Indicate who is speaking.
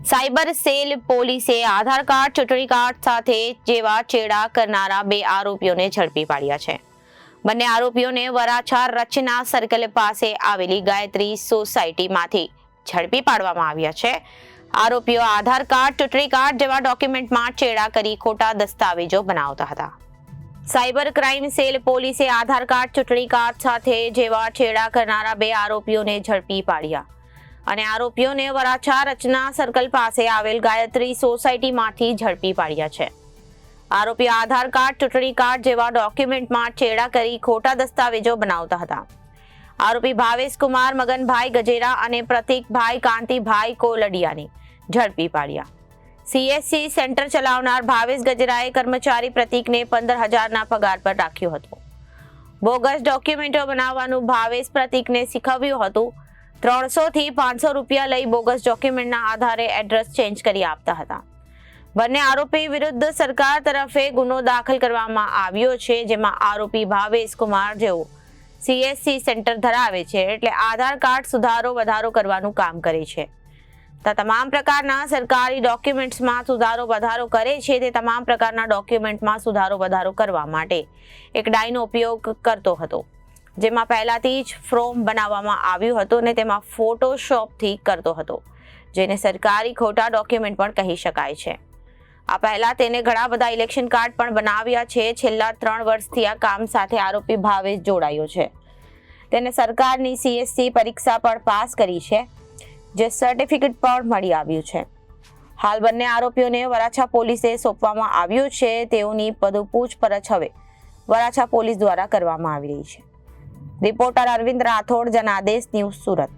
Speaker 1: Cyber cell પોલીસે આધાર card, ચૂંટણી card સાથે જેવા ચેડા કરનારા 2 આરોપીઓને ઝડપી પાડ્યા છે. બંને આરોપીઓને વરાછા રચના સર્કલ પાસે આવેલી ગાયત્રી સોસાયટીમાંથી ઝડપી પાડવામાં આવ્યા છે. આરોપીઓ આધાર કાર્ડ, ચૂંટણી કાર્ડ જેવા ડોક્યુમેન્ટમાં ચેડા કરી ખોટા દસ્તાવેજો બનાવતા હતા. સાયબર ક્રાઇમ સેલ પોલીસે આધાર કાર્ડ, ચૂંટણી કાર્ડ સાથે જેવા ચેડા કરનારા 2 આરોપીઓને ઝડપી પાડ્યા અને આરોપીઓને વરાછા રચના સર્કલ પાસે આવેલ ગાયત્રી સોસાયટીમાંથી ઝડપી પાડ્યા છે. આરોપીઓ આધાર કાર્ડ, ચૂંટણી કાર્ડ જેવા ડોક્યુમેન્ટમાં ચેડા કરી ખોટા દસ્તાવેજો બનાવતા હતા. આરોપી ભાવેશ કુમાર મગનભાઈ ગજેરા અને પ્રતિકભાઈ કાંતિભાઈ કોલડિયાને ઝડપી પાડ્યા. CSC સેન્ટર ચલાવનાર ભાવેશ ગજેરાએ કર્મચારી પ્રતિકને 15,000ના પગાર પર રાખ્યો હતો. બોગસ ડોક્યુમેન્ટો બનાવવાનું ભાવેશ પ્રતિકને શીખવ્યું હતું. 300 થી 500 રૂપિયા લઈ બોગસ ડોક્યુમેન્ટના આધારે એડ્રેસ ચેન્જ કરી આપતા હતા. બંને આરોપી વિરુદ્ધ સરકાર તરફે ગુનો દાખલ કરવામાં આવ્યો છે, જેમાં આરોપી ભાવેશ કુમાર જેઓ CSC સેન્ટર ધરાવે છે એટલે આધાર કાર્ડ સુધારો વધારો કરવાનું કામ કરે છે. તમામ પ્રકારના સરકારી ડોક્યુમેન્ટ્સમાં સુધારો વધારો કરે છે. તે તમામ પ્રકારના ડોક્યુમેન્ટમાં સુધારો વધારો કરવા માટે એક ડાયનો ઉપયોગ કરતો હતો, જેમાં પહેલાથી જ ફોર્મ બનાવવામાં આવ્યું હતું અને તેમાં ફોટોશોપથી કરતો હતો, જેને સરકારી ખોટા ડોક્યુમેન્ટ પણ કહી શકાય છે. આ પહેલા તેને ઘણા બધા ઇલેક્શન કાર્ડ પણ બનાવ્યા છે. છેલ્લા 3 વર્ષથી આ કામ સાથે આરોપી ભાવેશ જોડાયો છે. તેને સરકારની CSC પરીક્ષા પણ પાસ કરી છે, જે સર્ટિફિકેટ પણ મળી આવ્યું છે. હાલ બંને આરોપીઓને વરાછા પોલીસે સોંપવામાં આવ્યું છે. તેઓની વધુ પૂછપરછ હવે વરાછા પોલીસ દ્વારા કરવામાં આવી રહી છે. Reporter Arvind Rathod, Janadesh news, Surat.